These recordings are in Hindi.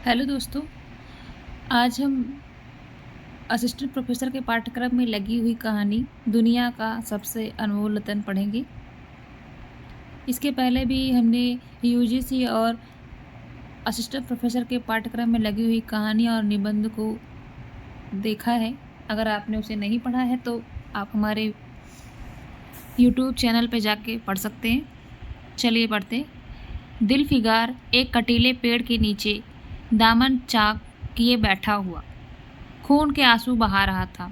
हेलो दोस्तों। आज हम असिस्टेंट प्रोफेसर के पाठ्यक्रम में लगी हुई कहानी दुनिया का सबसे अनमोल रत्न पढ़ेंगे। इसके पहले भी हमने यूजीसी और असिस्टेंट प्रोफेसर के पाठ्यक्रम में लगी हुई कहानी और निबंध को देखा है। अगर आपने उसे नहीं पढ़ा है तो आप हमारे यूट्यूब चैनल पे जाके पढ़ सकते हैं। चलिए पढ़ते हैं। दिल फिगार एक कटीले पेड़ के नीचे दामन चाक किए बैठा हुआ खून के आंसू बहा रहा था।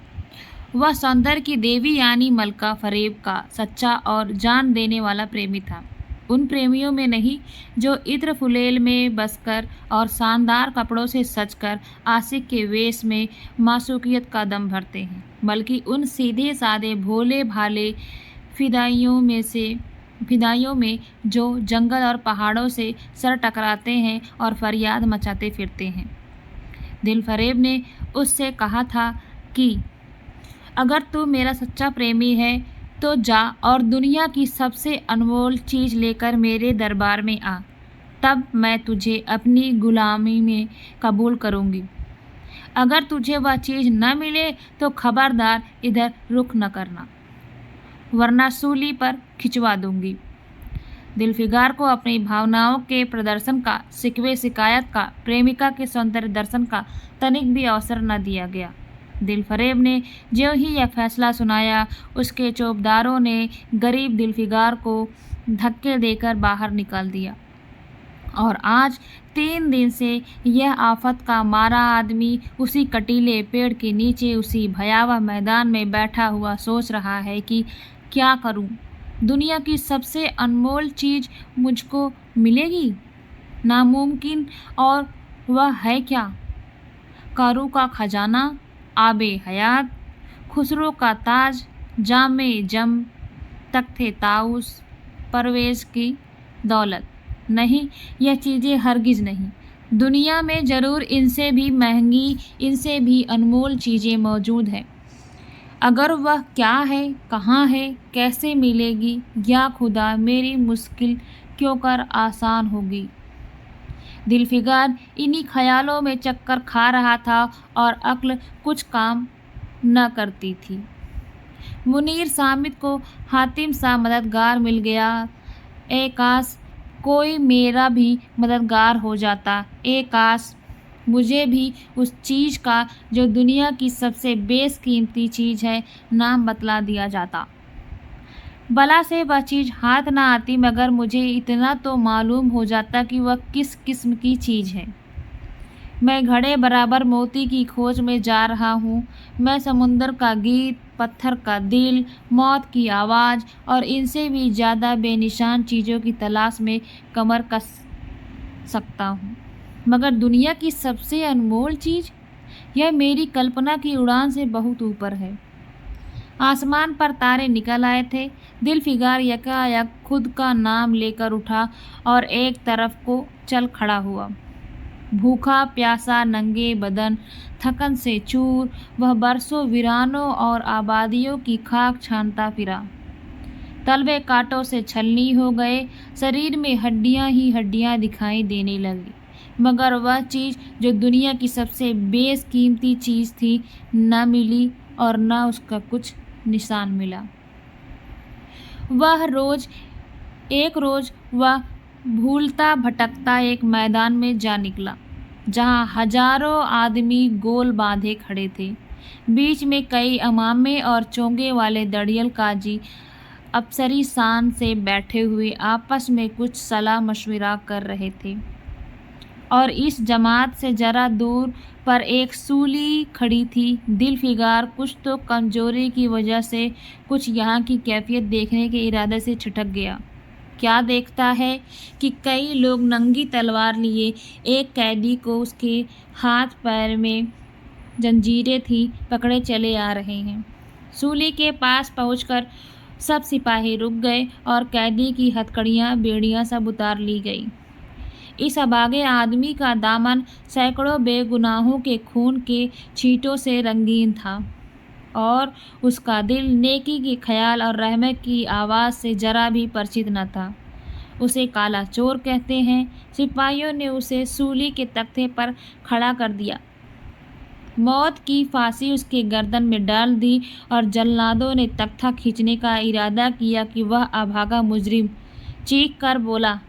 वह सौंदर्य की देवी यानी मलका फरेब का सच्चा और जान देने वाला प्रेमी था। उन प्रेमियों में नहीं जो इत्र फुलेल में बसकर और शानदार कपड़ों से सजकर आशिक के वेश में मासूकियत का दम भरते हैं, बल्कि उन सीधे साधे भोले भाले फिदाइयों में जो जंगल और पहाड़ों से सर टकराते हैं और फरियाद मचाते फिरते हैं। दिल फरेब ने उससे कहा था कि अगर तू मेरा सच्चा प्रेमी है तो जा और दुनिया की सबसे अनमोल चीज़ लेकर मेरे दरबार में आ, तब मैं तुझे अपनी गुलामी में कबूल करूँगी। अगर तुझे वह चीज़ न मिले तो खबरदार इधर रुख न करना, वरना सूली पर खिंचवा दूंगी। दिलफिगार को अपनी भावनाओं के प्रदर्शन का, शिकवे शिकायत का, प्रेमिका के सौंदर्य दर्शन का तनिक भी अवसर न दिया गया। दिलफरेब ने ज्यों ही यह फैसला सुनाया, उसके चौबदारों ने गरीब दिलफिगार को धक्के देकर बाहर निकाल दिया। और आज 3 दिन से यह आफत का मारा आदमी उसी कटीले पेड़ के नीचे उसी भयावह मैदान में बैठा हुआ सोच रहा है कि क्या करूं? दुनिया की सबसे अनमोल चीज़ मुझको मिलेगी? नामुमकिन। और वह है क्या? कारू का खजाना, आबे हयात, खुसरो का ताज, जामे जम, तख्ते ताउस, परवेज़ की दौलत? नहीं, यह चीज़ें हरगिज़ नहीं। दुनिया में ज़रूर इनसे भी महंगी, इनसे भी अनमोल चीज़ें मौजूद हैं। अगर वह क्या है, कहाँ है, कैसे मिलेगी, या खुदा मेरी मुश्किल क्यों कर आसान होगी। दिलफिगार इन्हीं ख्यालों में चक्कर खा रहा था और अक्ल कुछ काम न करती थी। मुनीर सामित को हातिम सा मददगार मिल गया। ए काश कोई मेरा भी मददगार हो जाता। ए काश मुझे भी उस चीज़ का जो दुनिया की सबसे बेशकीमती चीज़ है नाम बतला दिया जाता। भला से वह चीज़ हाथ ना आती, मगर मुझे इतना तो मालूम हो जाता कि वह किस किस्म की चीज़ है। मैं घड़े बराबर मोती की खोज में जा रहा हूँ। मैं समुंदर का गीत, पत्थर का दिल, मौत की आवाज़ और इनसे भी ज़्यादा बेनिशान चीज़ों की तलाश में कमर कस सकता हूँ, मगर दुनिया की सबसे अनमोल चीज़, यह मेरी कल्पना की उड़ान से बहुत ऊपर है। आसमान पर तारे निकल आए थे। दिलफिगार यकायक खुद का नाम लेकर उठा और एक तरफ को चल खड़ा हुआ। भूखा प्यासा, नंगे बदन, थकन से चूर, वह बरसों वीरानों और आबादियों की खाक छानता फिरा। तलवे कांटों से छलनी हो गए, शरीर में हड्डियां ही हड्डियां दिखाई देने लगी, मगर वह चीज़ जो दुनिया की सबसे बेशकीमती चीज़ थी न मिली और न उसका कुछ निशान मिला। एक रोज़ वह भूलता भटकता एक मैदान में जा निकला, जहाँ हजारों आदमी गोल बांधे खड़े थे। बीच में कई अमामे और चोंगे वाले दड़ियल काजी अफसरी शान से बैठे हुए आपस में कुछ सलाह मशविरा कर रहे थे। और इस जमात से जरा दूर पर एक सूली खड़ी थी। दिलफिगार कुछ तो कमजोरी की वजह से कुछ यहाँ की कैफियत देखने के इरादे से छिटक गया। क्या देखता है कि कई लोग नंगी तलवार लिए एक कैदी को उसके हाथ पैर में जंजीरें थी पकड़े चले आ रहे हैं। सूली के पास पहुंचकर सब सिपाही रुक गए और कैदी की हथकड़ियाँ बेड़ियाँ सब उतार ली गई। इस अभागे आदमी का दामन सैकड़ों बेगुनाहों के खून के छींटों से रंगीन था और उसका दिल नेकी के ख्याल और रहमत की आवाज़ से जरा भी परिचित न था। उसे काला चोर कहते हैं। सिपाहियों ने उसे सूली के तख्ते पर खड़ा कर दिया, मौत की फांसी उसके गर्दन में डाल दी और जल्लादों ने तख्ता खींचने का इरादा किया कि वह अभागा मुजरिम चीख कर बोला,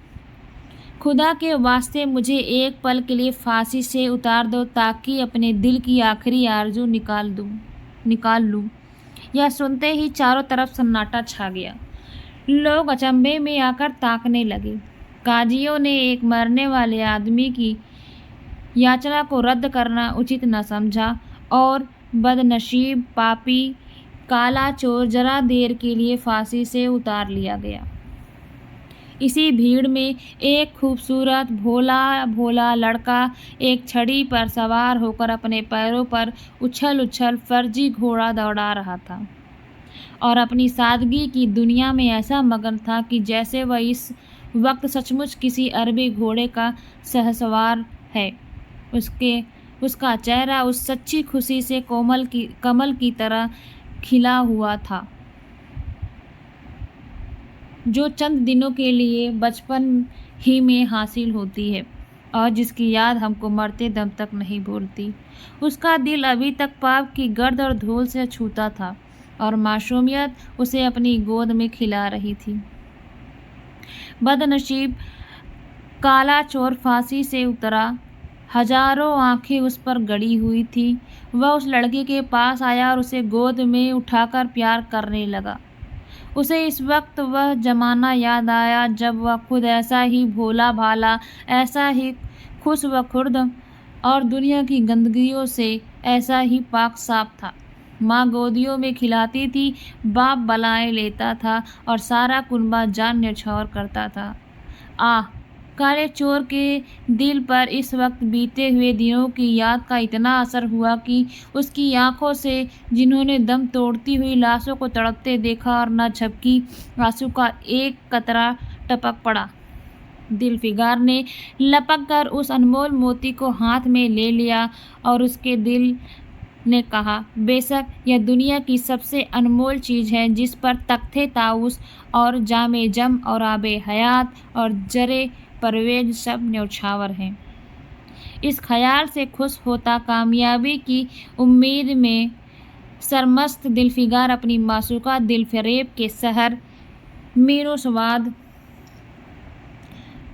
खुदा के वास्ते मुझे एक पल के लिए फांसी से उतार दो ताकि अपने दिल की आखिरी आरजू निकाल लूँ। यह सुनते ही चारों तरफ सन्नाटा छा गया। लोग अचंभे में आकर ताकने लगे। काजियों ने एक मरने वाले आदमी की याचना को रद्द करना उचित न समझा और बदनसीब पापी काला चोर जरा देर के लिए फांसी से उतार लिया गया। इसी भीड़ में एक खूबसूरत भोला भोला लड़का एक छड़ी पर सवार होकर अपने पैरों पर उछल उछल फर्जी घोड़ा दौड़ा रहा था और अपनी सादगी की दुनिया में ऐसा मगन था कि जैसे वह इस वक्त सचमुच किसी अरबी घोड़े का सहसवार है। उसका चेहरा उस सच्ची खुशी से कमल की तरह खिला हुआ था जो चंद दिनों के लिए बचपन ही में हासिल होती है और जिसकी याद हमको मरते दम तक नहीं भूलती। उसका दिल अभी तक पाप की गर्द और धूल से छूता था और मासूमियत उसे अपनी गोद में खिला रही थी। बदनसीब काला चोर फांसी से उतरा, हजारों आंखें उस पर गड़ी हुई थी। वह उस लड़के के पास आया और उसे गोद में उठाकर प्यार करने लगा। उसे इस वक्त वह जमाना याद आया जब वह खुद ऐसा ही भोला भाला, ऐसा ही खुश व खुर्द और दुनिया की गंदगियों से ऐसा ही पाक साफ था। माँ गोदियों में खिलाती थी, बाप बलाएं लेता था और सारा कुनबा जान न्यौछावर करता था। आह, काले चोर के दिल पर इस वक्त बीते हुए दिनों की याद का इतना असर हुआ कि उसकी आंखों से जिन्होंने दम तोड़ती हुई लाशों को तड़पते देखा और न झपकी आंसू का एक कतरा टपक पड़ा। दिलफिगार ने लपक कर उस अनमोल मोती को हाथ में ले लिया और उसके दिल ने कहा, बेशक यह दुनिया की सबसे अनमोल चीज़ है जिस पर तख्ते ताउस और जामे जम और आबे हयात और जरे परवेज सब न्यौछावर हैं। इस ख्याल से खुश होता कामयाबी की उम्मीद में सरमस्त दिलफिगार अपनी मासूका दिलफरेब के शहर मीनोसवाद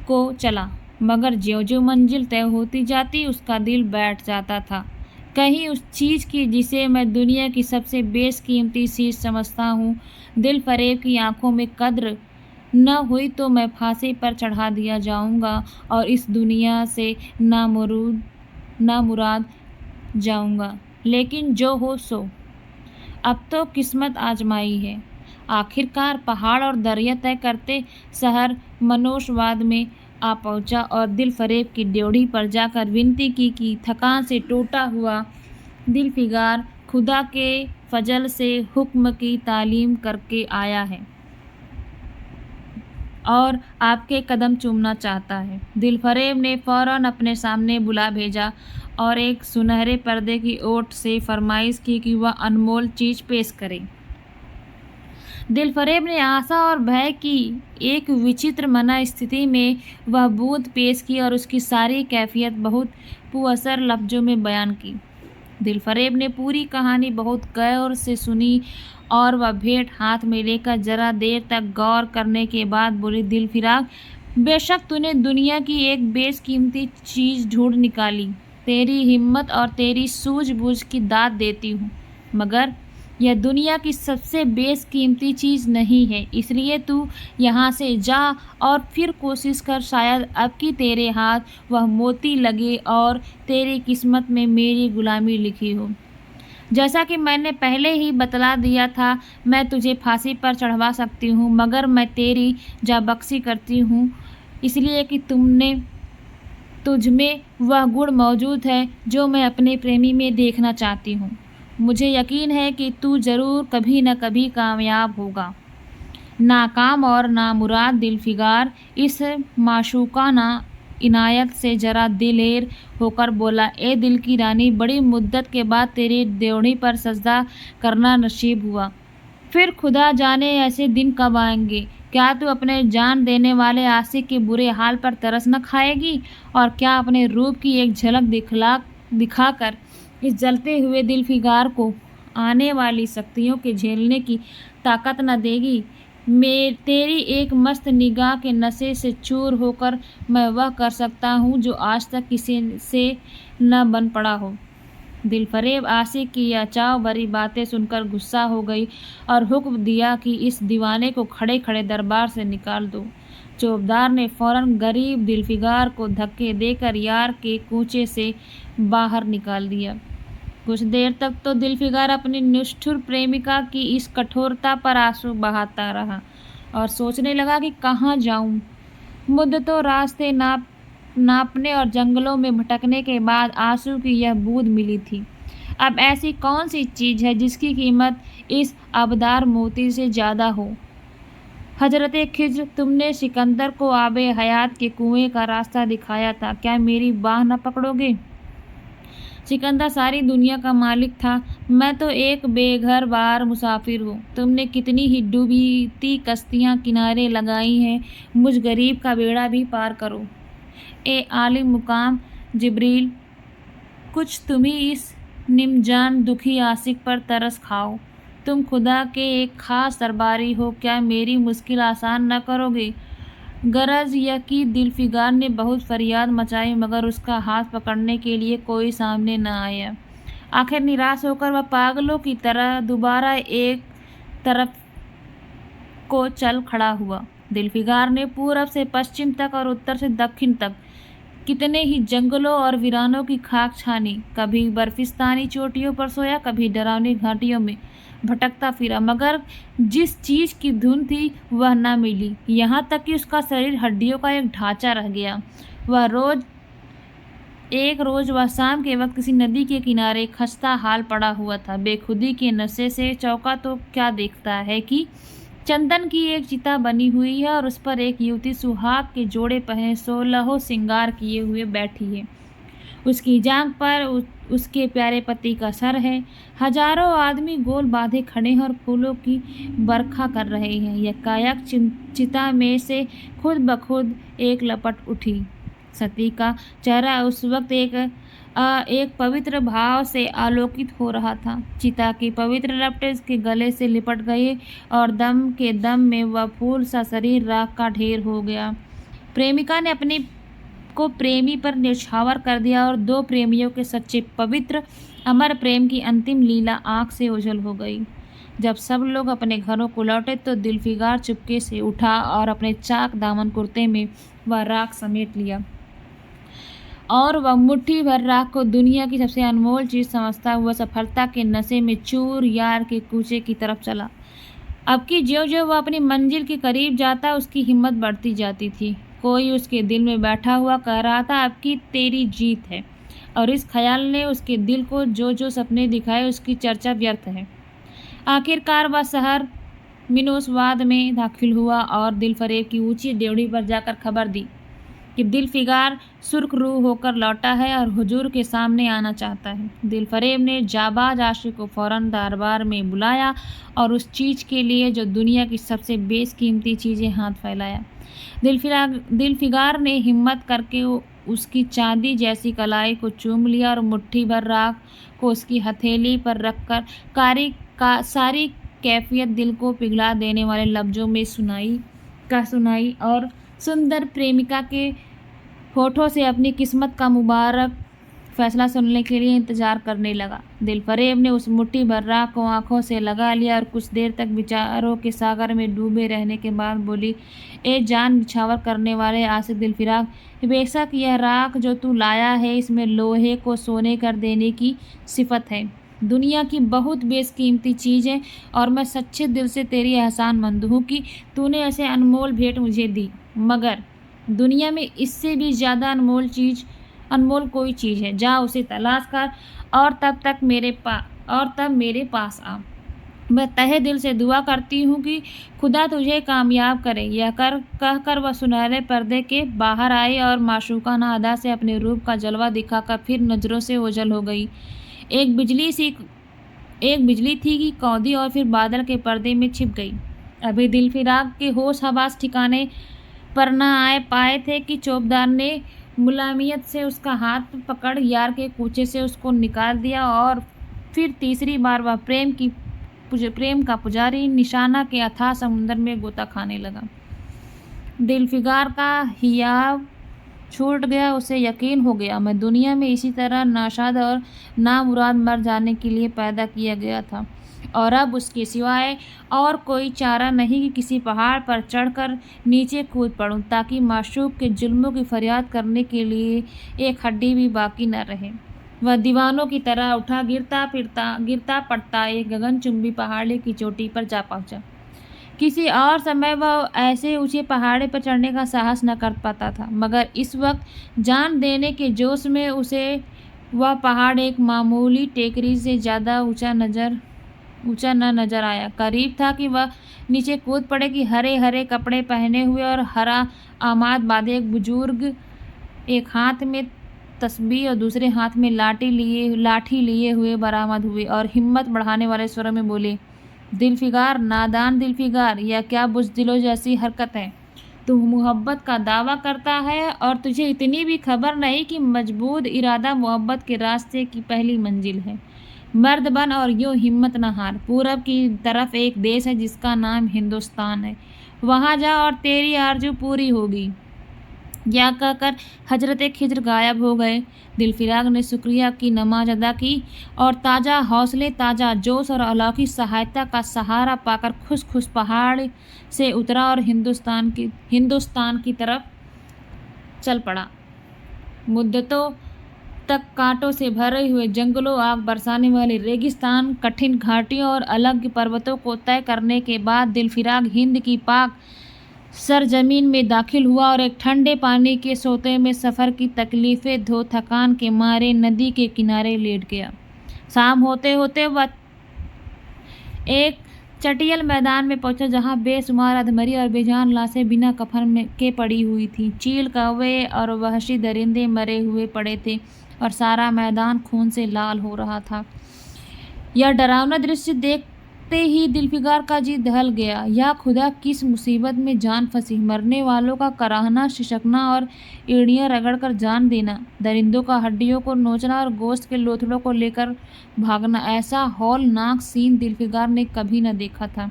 को चला, मगर ज्यों-ज्यों मंजिल तय होती जाती उसका दिल बैठ जाता था कहीं उस चीज़ की जिसे मैं दुनिया की सबसे बेशकीमती चीज़ समझता हूँ। दिलफरेब की आंखों में कद्र न हुई तो मैं फांसी पर चढ़ा दिया जाऊंगा और इस दुनिया से नामुराद जाऊंगा। लेकिन जो हो सो, अब तो किस्मत आजमाई है। आखिरकार पहाड़ और दरिया तय करते शहर मनोसवाद में आ पहुंचा और दिलफरेब की ड्योढ़ी पर जाकर विनती की कि थकान से टूटा हुआ दिलफिगार खुदा के फजल से हुक्म की तालीम करके आया है और आपके कदम चूमना चाहता है। दिलफरेब ने फौरन अपने सामने बुला भेजा और एक सुनहरे पर्दे की ओट से फरमाइश की कि वह अनमोल चीज़ पेश करे। दिलफरेब ने आशा और भय की एक विचित्र मना स्थिति में वह बूंद पेश की और उसकी सारी कैफियत बहुत पुअसर लफ्जों में बयान की। दिलफरेब ने पूरी कहानी बहुत गौर से सुनी और वह भेंट हाथ में लेकर जरा देर तक गौर करने के बाद बोली, दिलफिराक, बेशक तूने दुनिया की एक बेशकीमती चीज़ ढूंढ निकाली, तेरी हिम्मत और तेरी सूझबूझ की दाद देती हूँ, मगर यह दुनिया की सबसे बेशकीमती चीज़ नहीं है। इसलिए तू यहाँ से जा और फिर कोशिश कर, शायद अब की तेरे हाथ वह मोती लगे और तेरी किस्मत में मेरी गुलामी लिखी हो। जैसा कि मैंने पहले ही बतला दिया था, मैं तुझे फांसी पर चढ़वा सकती हूँ, मगर मैं तेरी जाबख्शी करती हूँ इसलिए कि तुझ में वह गुण मौजूद है जो मैं अपने प्रेमी में देखना चाहती हूँ। मुझे यकीन है कि तू ज़रूर कभी न कभी कामयाब होगा। नाकाम और नामुराद दिलफिगार इस माशूकाना इनायत से जरा दिलेर होकर बोला, ए दिल की रानी, बड़ी मुद्दत के बाद तेरी ड्योढ़ी पर सजदा करना नसीब हुआ। फिर खुदा जाने ऐसे दिन कब आएंगे। क्या तू अपने जान देने वाले आशिक के बुरे हाल पर तरस न खाएगी? और क्या अपने रूप की एक झलक दिखाकर इस जलते हुए दिलफिगार को आने वाली शक्तियों के झेलने की ताकत न देगी? तेरी एक मस्त निगाह के नशे से चूर होकर मैं वह कर सकता हूँ जो आज तक किसी से न बन पड़ा हो। दिलफरेब आशिक की यह चाव भरी बातें सुनकर गुस्सा हो गई और हुक्म दिया कि इस दीवाने को खड़े खड़े दरबार से निकाल दो। चौबदार ने फौरन गरीब दिलफिगार को धक्के देकर यार के कूचे से बाहर निकाल दिया। कुछ देर तक तो दिलफिगार अपनी निष्ठुर प्रेमिका की इस कठोरता पर आंसू बहाता रहा और सोचने लगा कि कहाँ जाऊं। मुद्दतों रास्ते नापने और जंगलों में भटकने के बाद आंसू की यह बूंद मिली थी। अब ऐसी कौन सी चीज़ है जिसकी कीमत इस आबदार मोती से ज़्यादा हो? हजरत खिज्र, तुमने सिकंदर को आबे हयात के कुएं का रास्ता दिखाया था, क्या मेरी बाह न पकड़ोगे? सिकंदर सारी दुनिया का मालिक था, मैं तो एक बेघर बार मुसाफिर हूँ। तुमने कितनी ही डूबती कश्तियाँ किनारे लगाई हैं, मुझ गरीब का बेड़ा भी पार करो। ए आलिम मुकाम जिब्रील, कुछ तुम ही इस निमजान दुखी आशिक पर तरस खाओ। तुम खुदा के एक खास दरबारी हो, क्या मेरी मुश्किल आसान न करोगे? गरज यह कि दिलफिगार ने बहुत फरियाद मचाई मगर उसका हाथ पकड़ने के लिए कोई सामने न आया। आखिर निराश होकर वह पागलों की तरह दोबारा एक तरफ को चल खड़ा हुआ। दिलफिगार ने पूरब से पश्चिम तक और उत्तर से दक्षिण तक कितने ही जंगलों और वीरानों की खाक छानी। कभी बर्फिस्तानी चोटियों पर सोया, कभी डरावनी घाटियों में भटकता फिरा, मगर जिस चीज़ की धुन थी वह न मिली। यहाँ तक कि उसका शरीर हड्डियों का एक ढांचा रह गया। एक रोज वह शाम के वक्त किसी नदी के किनारे खस्ता हाल पड़ा हुआ था। बेखुदी के नशे से चौंका तो क्या देखता है कि चंदन की एक चिता बनी हुई है और उस पर एक युवती सुहाग के जोड़े पहने 16 श्रृंगार किए हुए बैठी है। उसकी जांघ पर उसके प्यारे पति का सर है। हजारों आदमी गोल बांधे खड़े हैं और फूलों की बरखा कर रहे हैं। यह काया चिता में से खुद ब खुद एक लपट उठी। सती का चेहरा उस वक्त एक पवित्र भाव से आलोकित हो रहा था। चिता की पवित्र लपटें उसके गले से लिपट गई और दम के दम में वह फूल सा शरीर राख का ढेर हो गया। प्रेमिका ने अपने को प्रेमी पर न्यौछावर कर दिया और दो प्रेमियों के सच्चे पवित्र अमर प्रेम की अंतिम लीला आंख से ओझल हो गई। जब सब लोग अपने घरों को लौटे तो दिलफिगार चुपके से उठा और अपने चाक दामन कुर्ते में वह राख समेट लिया और वह मुट्ठी भर राख को दुनिया की सबसे अनमोल चीज़ समझता हुआ सफलता के नशे में चूर यार के कूचे की तरफ चला। अब की ज्यों-ज्यों वह अपनी मंजिल के करीब जाता उसकी हिम्मत बढ़ती जाती थी। कोई उसके दिल में बैठा हुआ कह रहा था, अब की तेरी जीत है, और इस ख्याल ने उसके दिल को जो जो सपने दिखाए उसकी चर्चा व्यर्थ है। आखिरकार वह शहर मिनोसवाद में दाखिल हुआ और दिलफरेब की ऊंची ड्योढ़ी पर जाकर खबर दी कि दिलफिगार सुर्ख रूह होकर लौटा है और हुजूर के सामने आना चाहता है। दिलफरेब ने जाबाज आशिक को फौरन दरबार में बुलाया और उस चीज़ के लिए जो दुनिया की सबसे बेशकीमती चीज़ें हाथ फैलाया। दिलफिगार ने हिम्मत करके उसकी चांदी जैसी कलाई को चूम लिया और मुट्ठी भर राख को उसकी हथेली पर रखकर सारी कैफियत दिल को पिघला देने वाले लफ्ज़ों में सुनाई और सुंदर प्रेमिका के होठों से अपनी किस्मत का मुबारक फैसला सुनने के लिए इंतजार करने लगा। दिलफरेब ने उस मुट्ठी भर राख को आंखों से लगा लिया और कुछ देर तक विचारों के सागर में डूबे रहने के बाद बोली, ए जान निछावर करने वाले आशिक दिलफिराक, बेशक यह राख जो तू लाया है इसमें लोहे को सोने कर देने की सिफत है। दुनिया की बहुत बेशकीमती चीज़ है और मैं सच्चे दिल से तेरी एहसानमंद हूँ कि तूने ऐसे अनमोल भेंट मुझे दी, मगर दुनिया में इससे भी ज़्यादा अनमोल कोई चीज़ है। जा उसे तलाश कर और तब मेरे पास आ। मैं तहे दिल से दुआ करती हूँ कि खुदा तुझे कामयाब करे। यह कहकर वह सुनहरे पर्दे के बाहर आई और माशूकाना अदा से अपने रूप का जलवा दिखाकर फिर नज़रों से ओझल हो गई। एक बिजली थी कि कौंधी और फिर बादल के पर्दे में छिप गई। अभी दिलफिराक के होश हवास ठिकाने पर न आए पाए थे कि चौबदार ने मुलायमियत से उसका हाथ पकड़ यार के कूचे से उसको निकाल दिया और फिर तीसरी बार वह प्रेम का पुजारी निशाना के अथाह समुद्र में गोता खाने लगा। दिलफिगार का हियाव छूट गया। उसे यकीन हो गया मैं दुनिया में इसी तरह नाशाद और नामुराद मर जाने के लिए पैदा किया गया था और अब उसके सिवाय और कोई चारा नहीं कि किसी पहाड़ पर चढ़कर नीचे कूद पड़ूं ताकि माशूक के जुल्मों की फरियाद करने के लिए एक हड्डी भी बाकी न रहे। वह दीवानों की तरह उठा, गिरता पड़ता एक गगनचुंबी पहाड़ी की चोटी पर जा पहुंचा। किसी और समय वह ऐसे ऊंचे पहाड़े पर चढ़ने का साहस न कर पाता था, मगर इस वक्त जान देने के जोश में उसे वह पहाड़ एक मामूली टेकरी से ज़्यादा ऊंचा न नजर आया। करीब था कि वह नीचे कूद पड़े कि हरे हरे कपड़े पहने हुए और हरा आमाद बांधे एक बुजुर्ग एक हाथ में तस्बीह और दूसरे हाथ में लाठी लिए हुए बरामद हुए और हिम्मत बढ़ाने वाले स्वरों में बोले, दिलफिगार, नादान दिलफिगार, यह क्या बुज़दिलों जैसी हरकत है? तू मोहब्बत का दावा करता है और तुझे इतनी भी खबर नहीं कि मजबूत इरादा मोहब्बत के रास्ते की पहली मंजिल है। मर्द बन और यूँ हिम्मत न हार। पूरब की तरफ एक देश है जिसका नाम हिंदुस्तान है, वहाँ जा और तेरी आरज़ू पूरी होगी। यह कहकर हजरत खिज्र गायब हो गए। दिलफिराक ने शुक्रिया की नमाज अदा की और ताज़ा हौसले, ताज़ा जोश और अलौकिक सहायता का सहारा पाकर खुश खुश पहाड़ से उतरा और हिंदुस्तान की तरफ चल पड़ा। मुद्दतों तक कांटों से भरे हुए जंगलों, आग बरसाने वाले रेगिस्तान, कठिन घाटियों और अलग पर्वतों को तय करने के बाद दिलफिराक हिंद की पाक सरजमीन में दाखिल हुआ और एक ठंडे पानी के सोते में सफ़र की तकलीफ़ें धो थकान के मारे नदी के किनारे लेट गया। शाम होते होते वह एक चटियल मैदान में पहुंचा जहां बेशुमार अधमरी और बेजान लाशें बिना कफन में के पड़ी हुई थीं। चील, कौवे और वहशी दरिंदे मरे हुए पड़े थे और सारा मैदान खून से लाल हो रहा था। यह डरावना दृश्य देखते ही दिलफिगार का जी दहल गया। या खुदा, किस मुसीबत में जान फंसी। मरने वालों का कराहना, शिशकना और एड़ियाँ रगड़कर जान देना, दरिंदों का हड्डियों को नोचना और गोश्त के लोथड़ों को लेकर भागना, ऐसा हौलनाक सीन दिलफिगार ने कभी न देखा था।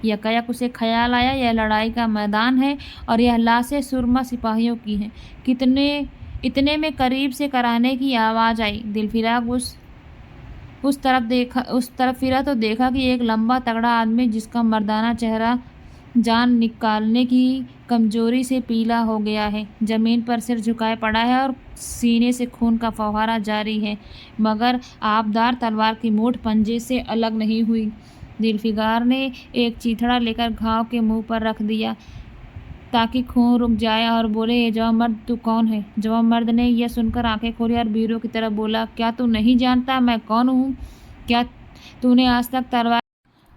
यकायक उसे ख्याल आया, यह लड़ाई का मैदान है और यह लाशें सुरमा सिपाहियों की हैं। इतने में करीब से कराहने की आवाज़ आई। दिलफिराक उस तरफ फिरा तो देखा कि एक लंबा तगड़ा आदमी, जिसका मर्दाना चेहरा जान निकालने की कमजोरी से पीला हो गया है, जमीन पर सिर झुकाए पड़ा है और सीने से खून का फव्वारा जारी है, मगर आबदार तलवार की मूठ पंजे से अलग नहीं हुई। दिलफिगार ने एक चीथड़ा लेकर घाव के मुंह पर रख दिया ताकि खून रुक जाए और बोले, ये जवान तू कौन है? जवान मर्द ने यह सुनकर आंखें खोली और वीरों की तरह बोला, क्या तू नहीं जानता मैं कौन हूँ? क्या तूने आज तक तलवार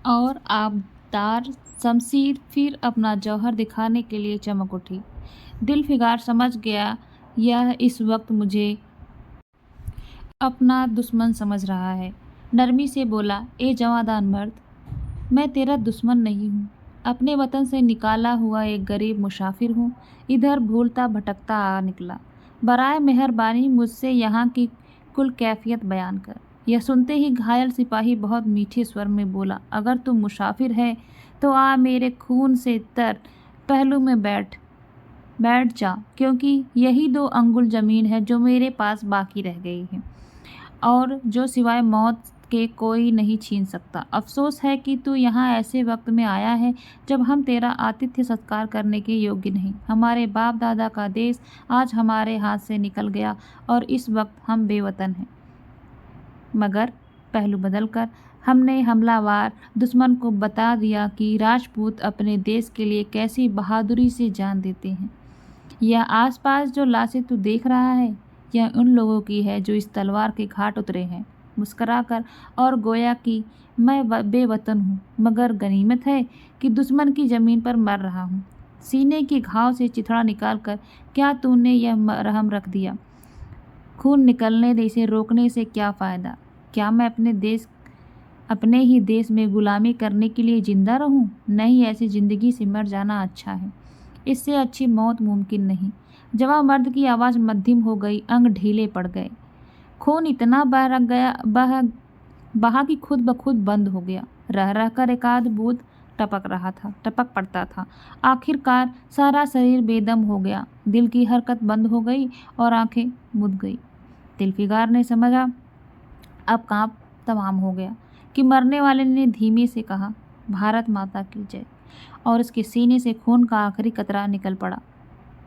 और आबदार शमशीर? फिर अपना जौहर दिखाने के लिए चमक उठी। दिलफिगार समझ गया यह इस वक्त मुझे अपना दुश्मन समझ रहा है। नरमी से बोला, ए जवादान मर्द, मैं तेरा दुश्मन नहीं हूँ। अपने वतन से निकाला हुआ एक गरीब मुसाफिर हूँ। इधर भूलता भटकता आ निकला। बराए मेहरबानी मुझसे यहाँ की कुल कैफियत बयान कर। यह सुनते ही घायल सिपाही बहुत मीठे स्वर में बोला, अगर तू मुसाफिर है तो आ मेरे खून से तर पहलू में बैठ जा, क्योंकि यही 2 अंगुल ज़मीन है जो मेरे पास बाकी रह गई है और जो सिवाय मौत के कोई नहीं छीन सकता। अफसोस है कि तू यहाँ ऐसे वक्त में आया है जब हम तेरा आतिथ्य सत्कार करने के योग्य नहीं। हमारे बाप दादा का देश आज हमारे हाथ से निकल गया और इस वक्त हम बेवतन हैं। मगर पहलू बदलकर हमने हमलावर दुश्मन को बता दिया कि राजपूत अपने देश के लिए कैसी बहादुरी से जान देते हैं। यह आसपास जो लाशें तू देख रहा है, यह उन लोगों की है जो इस तलवार के घाट उतरे हैं। मुस्कराकर और गोया कि मैं बेवतन हूँ, मगर गनीमत है कि दुश्मन की ज़मीन पर मर रहा हूँ। सीने के घाव से चिथड़ा निकालकर क्या तूने यह मरहम रख दिया? खून निकलने दे, इसे रोकने से क्या फ़ायदा? क्या मैं अपने देश अपने ही देश में गुलामी करने के लिए जिंदा रहूं? नहीं, ऐसी जिंदगी से मर जाना अच्छा है। इससे अच्छी मौत मुमकिन नहीं। जवान मर्द की आवाज़ मध्यम हो गई, अंग ढीले पड़ गए। खून इतना बहा कि खुद ब खुद बंद हो गया। रह रहकर एकाध बूंद टपक पड़ता था। आखिरकार सारा शरीर बेदम हो गया। दिल की हरकत बंद हो गई और आंखें मुद गई। दिलफिगार ने समझा, अब काम तमाम हो गया, कि मरने वाले ने धीमे से कहा, भारत माता की जय, और उसके सीने से खून का आखिरी कतरा निकल पड़ा।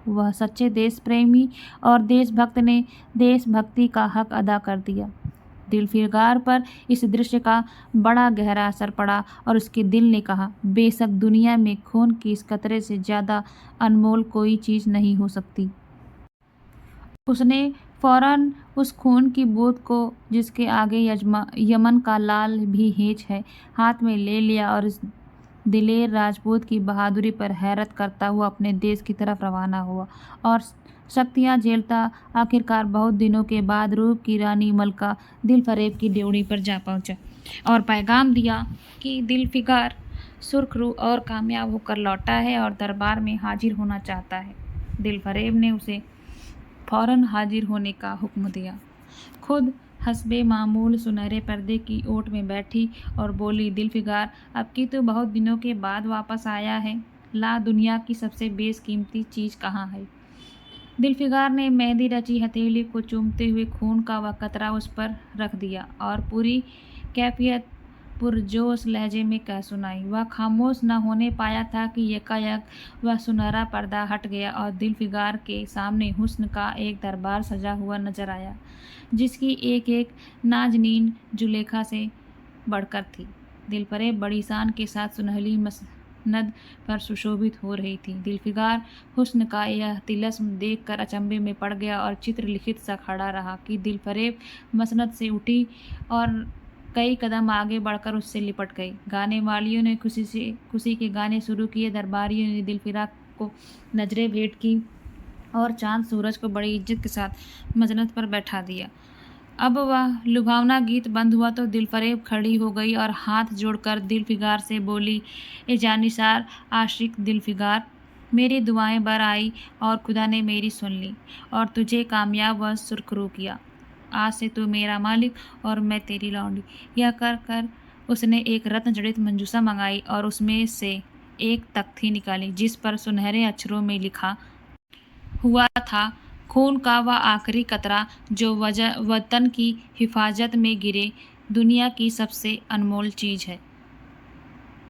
वह सच्चे देश प्रेमी और देशभक्त ने देशभक्ति का हक अदा कर दिया। दिलफिगार पर इस दृश्य का बड़ा गहरा असर पड़ा और उसके दिल ने कहा, बेशक दुनिया में खून की इस कतरे से ज़्यादा अनमोल कोई चीज़ नहीं हो सकती। उसने फौरन उस खून की बूंद को, जिसके आगे यमन का लाल भी हेज है, हाथ में ले लिया और इस दिलेर राजपूत की बहादुरी पर हैरत करता हुआ अपने देश की तरफ रवाना हुआ और शक्तियाँ झेलता आखिरकार बहुत दिनों के बाद रूप की रानी मलका दिलफरेब की ड्योढ़ी पर जा पहुंचा और पैगाम दिया कि दिलफिगार सुर्खरू और कामयाब होकर लौटा है और दरबार में हाजिर होना चाहता है। दिलफरेब ने उसे फौरन हाजिर होने का हुक्म दिया। खुद हस्बे मामूल सुनहरे पर्दे की ओट में बैठी और बोली, दिलफिगार, अब की तो बहुत दिनों के बाद वापस आया है। ला, दुनिया की सबसे बेशकीमती चीज़ कहाँ है? दिलफिगार ने मेहंदी रची हथेली को चूमते हुए खून का वह कतरा उस पर रख दिया और पूरी कैफियत पुरजोश लहजे में कह सुनाई। वह खामोश न होने पाया था कि यकायक वह सुनहरा पर्दा हट गया और दिलफिगार के सामने हुस्न का एक दरबार सजा हुआ नजर आया, जिसकी एक एक नाजनीन जुलेखा से बढ़कर थी। दिलफरेब बड़ी शान के साथ सुनहली मसनद पर सुशोभित हो रही थी। दिलफिगार हुस्न का यह तिलस्म देखकर अचंभे में पड़ गया और चित्र लिखित सा खड़ा रहा कि दिलफरेब मसनद से उठी और कई कदम आगे बढ़कर उससे लिपट गई। गाने वालियों ने खुशी के गाने शुरू किए। दरबारियों ने दिलफिगार को नजरें भेंट की और चांद सूरज को बड़ी इज्जत के साथ मसनद पर बैठा दिया। अब वह लुभावना गीत बंद हुआ तो दिलफरेब खड़ी हो गई और हाथ जोड़कर दिलफिगार से बोली, ए जानिसार आशिक दिलफिगार, मेरी दुआएं बर आई और खुदा ने मेरी सुन ली और तुझे कामयाब व सुरखरू किया। आज से तू मेरा मालिक और मैं तेरी लौंडी। यह कर कर उसने एक रत्न जड़ित मंजूसा मंगाई और उसमें से एक तख्ती निकाली, जिस पर सुनहरे अक्षरों में लिखा हुआ था, खून का वह आखिरी कतरा जो वतन की हिफाजत में गिरे दुनिया की सबसे अनमोल चीज़ है।